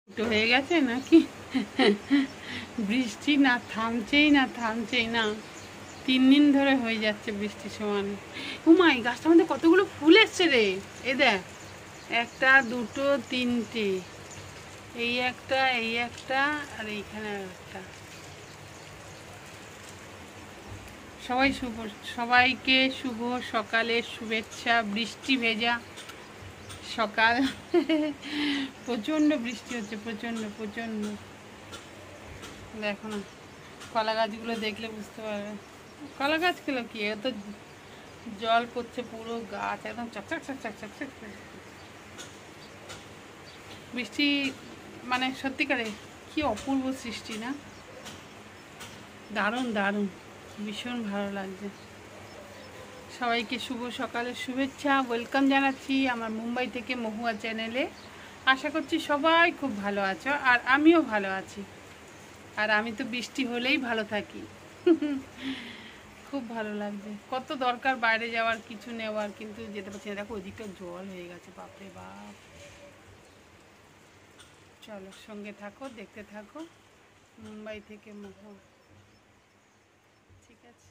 তো হয়ে গেছে নাকি? বৃষ্টি না থামছেই না 3 দিন ধরে হয়ে যাচ্ছে বৃষ্টি সমান। উমাই গাছটার মধ্যে কতগুলো ফুল এসছে রে। এই দেখ, 1 2 3টে, এই একটা আর এইখানে একটা। সবাইকে শুভ সকালের শুভেচ্ছা। বৃষ্টি ভেজা সকাল। প্রচণ্ড বৃষ্টি হচ্ছে, প্রচণ্ড। দেখো না, কলা গাছগুলো দেখলে বুঝতে পারবে। কলা গাছগুলো কি, এত জল পড়ছে, পুরো গাছ একদম চকচক। বৃষ্টি মানে সত্যিকারে কি অপূর্ব সৃষ্টি না? দারুণ, ভীষণ ভালো লাগছে। সবাইকে শুভ সকালের শুভেচ্ছা, ওয়েলকাম জানাচ্ছি আমার মুম্বাই থেকে মহুয়া চ্যানেলে। আশা করছি সবাই খুব ভালো আছো, আর আমিও ভালো আছি। আর আমি তো বৃষ্টি হলেই ভালো থাকি। খুব ভালো লাগছে। কত দরকার বাইরে যাওয়ার, কিছু নেওয়ার, কিন্তু যেতে পারছি না। দেখো ওইদিকটা জল হয়ে গেছে, বাপরে বাপ। চলো সঙ্গে থাকো, দেখতে থাকো। মুম্বাই থেকে মহুয়া। ঠিক আছে।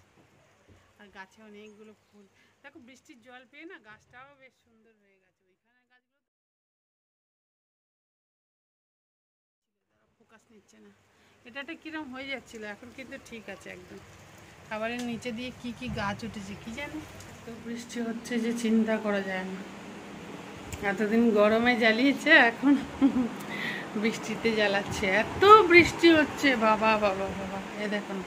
আর গাছে অনেকগুলো ফুল। দেখো বৃষ্টির জল পেয়ে না গাছটাও বেশ সুন্দর হয়ে গেছে। ওইখানে গাছগুলো ফোকাস নিচ্ছে না, এটা কিরম হয়ে যাচ্ছিল, এখন কিন্তু ঠিক আছে একদম। খাবারের নিচে দিয়ে কি গাছ উঠেছে কি জানি। তো বৃষ্টি হচ্ছে যে চিন্তা করা যায় না। এতদিন গরমে জ্বালিয়েছে, এখন বৃষ্টিতে জ্বালাচ্ছে। এত বৃষ্টি হচ্ছে, বাবা। এ দেখুন,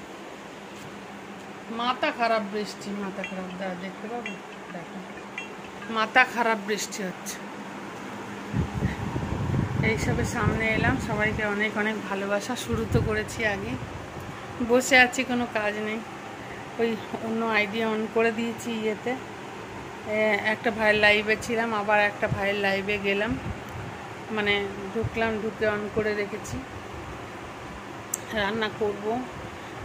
মাথা খারাপ বৃষ্টি, মাথা খারাপ। দেখতে পাবো, দেখো মাথা খারাপ বৃষ্টি হচ্ছে। এইসবের সামনে এলাম। সবাইকে অনেক ভালোবাসা। শুরু তো করেছি আগে। বসে আছি, কোনো কাজ নেই। ওই অন্য আইডিয়া অন করে দিয়েছি ইয়েতে। একটা ভাইয়ের লাইভে ছিলাম, আবার একটা ভাইয়ের লাইভে গেলাম, মানে ঢুকে অন করে রেখেছি। রান্না করব।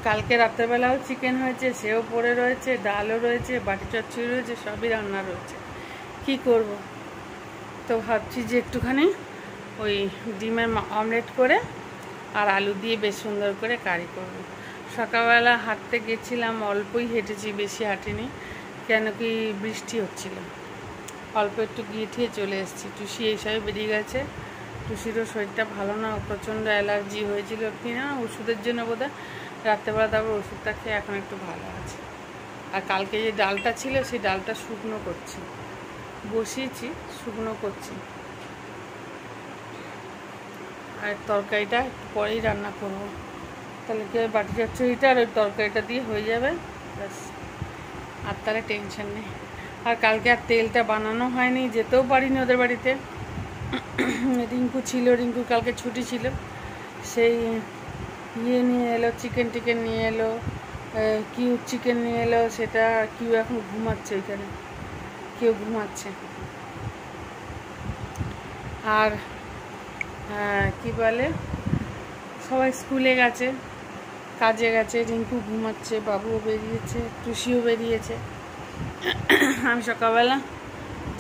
কালকে রাত্রেবেলাও চিকেন হয়েছে, সেও পড়ে রয়েছে, ডালও রয়েছে, বাটি চচ্চড়ি রয়েছে, সবই রান্না রয়েছে। কি করব? তো ভাবছি যে একটুখানি ওই ডিমের অমলেট করে আর আলু দিয়ে বেশ সুন্দর করে কারি করব। সকালবেলা হাঁটতে গেছিলাম, অল্পই হেঁটেছি, বেশি হাঁটিনি, কেন কি বৃষ্টি হচ্ছিল। অল্প একটু গিয়ে ঠিয়ে চলে এসেছি। টুসি এইসবে বেরিয়ে গেছে। টুসিরও শরীরটা ভালো না, প্রচণ্ড অ্যালার্জি হয়েছিল কি না ওষুধের জন্য বোধহয়। রাত্রেবেলা তারপর ওষুধটা খেয়ে এখন একটু ভালো আছে। আর কালকে যে ডালটা ছিল, সেই ডালটা শুকনো করছি, বসিয়েছি, শুকনো করছি। আর তরকারিটা একটু পরেই রান্না করব। তাহলে কি বাটি চচ্চড়িটা আর ওই তরকারিটা দিয়ে হয়ে যাবে, ব্যাস। আর তাহলে টেনশন নেই। আর কালকে আর তেলটা বানানো হয়নি, যেতেও পারিনি ওদের বাড়িতে। রিঙ্কুর কালকে ছুটি ছিল। সেই নিয়ে এলো, চিকেন নিয়ে এলো, চিকেন নিয়ে এলো। সেটা কিউ এখন ঘুমাচ্ছে ওইখানে, কেউ ঘুমাচ্ছে। আর কি বলে, সবাই স্কুলে গেছে, কাজে গেছে। রিঙ্কু ঘুমাচ্ছে, বাবুও বেরিয়েছে, টুসিও বেরিয়েছে। আমি সকালবেলা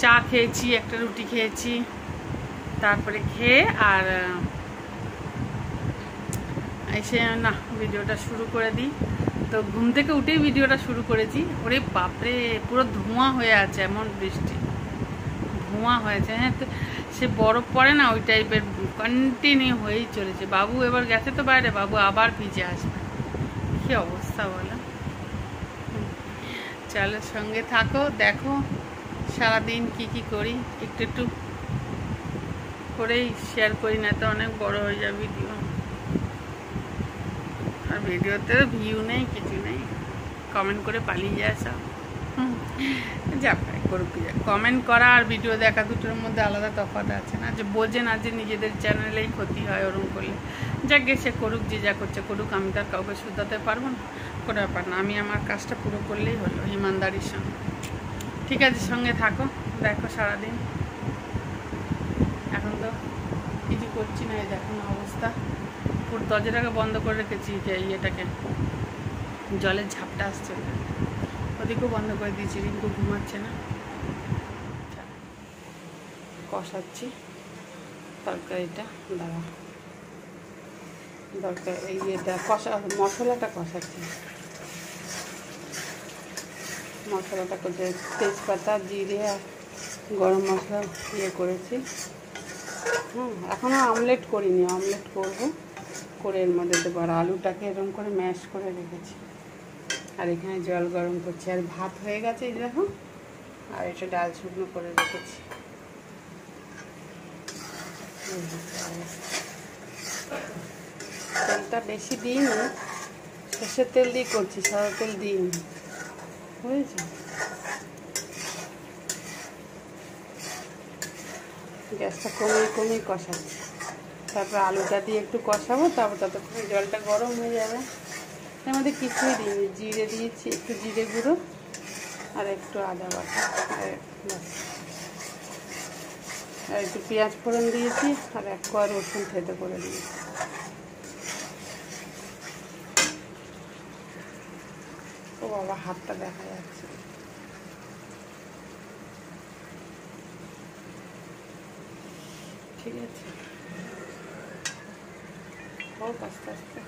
চা খেয়েছি, একটা রুটি খেয়েছি, তারপরে খেয়ে আর এসে না ভিডিওটা শুরু করে দিই। তো ঘুম থেকে উঠেই ভিডিওটা শুরু করেছি। ওরে বাপরে, পুরো ধোঁয়া হয়ে আছে, এমন বৃষ্টি, ধোঁয়া হয়েছে। হ্যাঁ, তো সে বরফ পড়ে না, ওই টাইপের কন্টিনিউ হয়েই চলেছে। বাবু এবার গেছে তো বাইরে, বাবু আবার ভিজে আসবে। কি অবস্থা বলো। চলো সঙ্গে থাকো, দেখো সারাদিন কি করি, একটু করেই শেয়ার করি, না তো অনেক বড় হয়ে যাবে ভিডিও। আর ভিডিওতে ভিউ নেই, কিছু নেই, কমেন্ট করে পালিয়ে যায় সব। যা পাই করুক, কমেন্ট করা আর ভিডিও দেখা দুটোর মধ্যে আলাদা তফাৎ আছে না? যে বোঝে না যে নিজেদের চ্যানেলেই ক্ষতি হয় ওরকম করলে। যাকে সে করুক, যে যা করছে করুক, আমি তার কাউকে শুধাতে পারবো না, কোনো ব্যাপার না। আমি আমার কাজটা পুরো করলেই হলো, ইমানদারির সঙ্গে। ঠিক আছে, সঙ্গে থাকো, দেখো সারাদিন। এখন তো কিছু করছি না, এই দেখো না অবস্থা। পুরো দরজাটাকে বন্ধ করে রেখেছি, যে ইয়েটাকে, জলের ঝাপটা আসছে, ওদিকেও বন্ধ করে দিয়েছি। রিঙ্কু ঘুমাচ্ছে না, কষাচ্ছি তরকারিটা, দাঁড়া। দরকার এই এটা কষা মশলাটা কষাচ্ছি। মশলাটা করতে তেজপাতা, জিরে আর গরম মশলা করেছি। এখনও আমলেট করিনি, আমলেট করবো, করে এর মধ্যে দেবো। আর আলুটাকে এরকম করে ম্যাশ করে রেখেছি। আর এখানে জল গরম করছি। আর ভাত হয়ে গেছে এই দেখো। আর এটা ডাল শুকনো করে রেখেছি। তেলটা বেশি দিইনি, সর্ষের তেল দিয়ে করছি, সাদা তেল দিইনি, বুঝেছ? গ্যাসটা কমিয়ে কষাচ্ছি। তারপর আলুটা দিয়ে একটু কষাবো, তারপর ততক্ষণে জলটা গরম হয়ে যাবে। এর মধ্যে কিছুই দিইনি, জিরে দিয়েছি, একটু জিরে গুঁড়ো আর একটু আদা বাটা, আর একটু পেঁয়াজ ফোড়ন দিয়েছি, আর এক কোয়া রসুন থেতো করে দিয়েছি। ও বাবা, হাতটা দেখা যাচ্ছে। ঠিক আছে, হোক আস্তে আস্তে।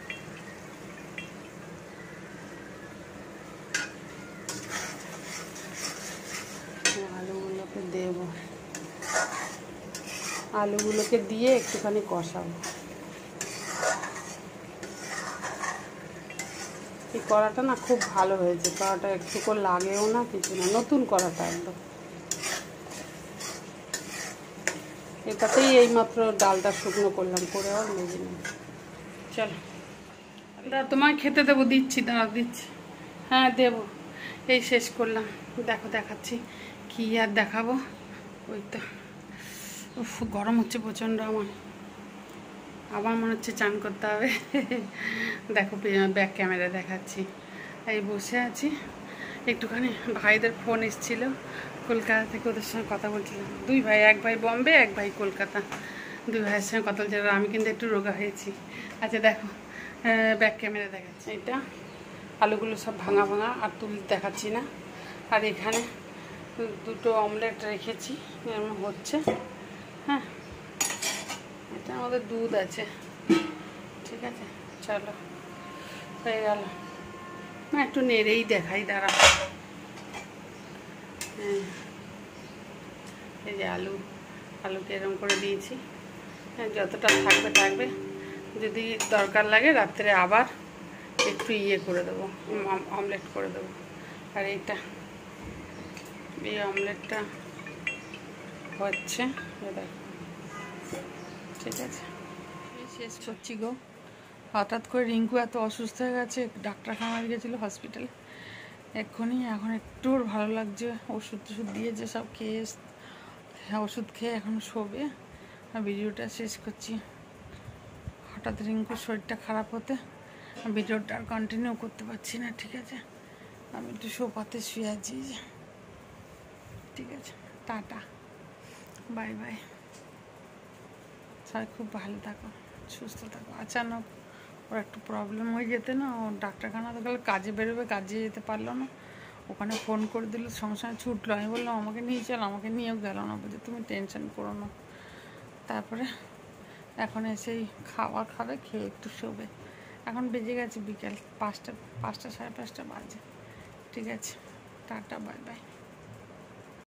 আলুগুলোকে দেব, আলুগুলোকে দিয়ে একটুখানি কষাবো। এই কড়াটা না খুব ভালো হয়েছে, কড়াটা একটুকু লাগেও না, কিছু না, নতুন কড়াটা একদম। এটাতেই এইমাত্র ডালটা শুকনো করলাম, করে আর মেজে নিই। চলো তোমায় খেতে দেবো, দিচ্ছি, দাঁড়া দিচ্ছি। হ্যাঁ দেবো, এই শেষ করলাম। দেখো দেখাচ্ছি, কি আর দেখাবো। ওই তো গরম হচ্ছে প্রচণ্ড। আমার মনে হচ্ছে চান করতে হবে। দেখো ব্যাক ক্যামেরা দেখাচ্ছি। এই বসে আছি, একটুখানি ভাইদের ফোন এসেছিলো কলকাতা থেকে, ওদের সঙ্গে কথা বলছিলাম। দুই ভাই, এক ভাই বম্বে, এক ভাই কলকাতা। দুই ভাইয়ের সঙ্গে কথা বলছিলাম। আমি কিন্তু একটু রোগা হয়েছি। আচ্ছা দেখো, ব্যাক ক্যামেরা দেখাচ্ছি। এটা আলুগুলো সব ভাঙা ভাঙা, আর দেখাচ্ছি না। আর এখানে দুটো অমলেট রেখেছি, হচ্ছে। হ্যাঁ, এটার মধ্যে দুধ আছে। ঠিক আছে, চলো হয়ে গেল। না একটু নেড়েই দেখাই, দাঁড়া। হ্যাঁ, এই যে আলুকে এরকম করে দিয়েছি। হ্যাঁ, যতটা থাকবে, যদি দরকার লাগে রাত্রে আবার একটু করে দেবো, অমলেট করে দেবো। আর এই অমলেটটা হচ্ছে, দেখো। ঠিক আছে, শেষ করছি গো। হঠাৎ করে রিঙ্কু এত অসুস্থ হয়ে গেছে, ডাক্তারখানায় গেছিলো, হসপিটালে। এখন একটু ভালো লাগছে। ওষুধ দিয়েছে, সব খেয়ে, ওষুধ খেয়ে এখন শোবে। আর ভিডিওটা শেষ করছি। হঠাৎ রিঙ্কুর শরীরটা খারাপ হতে ভিডিওটা আর কন্টিনিউ করতে পারছি না। ঠিক আছে, আমি একটু সোফাতে শুয়ে আছি। ঠিক আছে, টাটা, বাই বাই। সবাই খুব ভালো থাকো, সুস্থ থাকো। আচানক ওর একটু প্রবলেম হয়ে যেতে না, ও ডাক্তারখানাতে গেলে কাজে বেরোবে, কাজে যেতে পারলো না। ওখানে ফোন করে দিল, সঙ্গে সঙ্গে ছুটলো। আমি বললাম আমাকে নিয়ে চল, আমাকে নিয়েও গেল না, বলছে তুমি টেনশন করো না। তারপরে এখন এসেই খাবে, খেয়ে একটু শোবে। এখন বেজে গেছে বিকেল 5টা, 5টা, 5:30 বাজে। ঠিক আছে, টাটা, বাই বাই।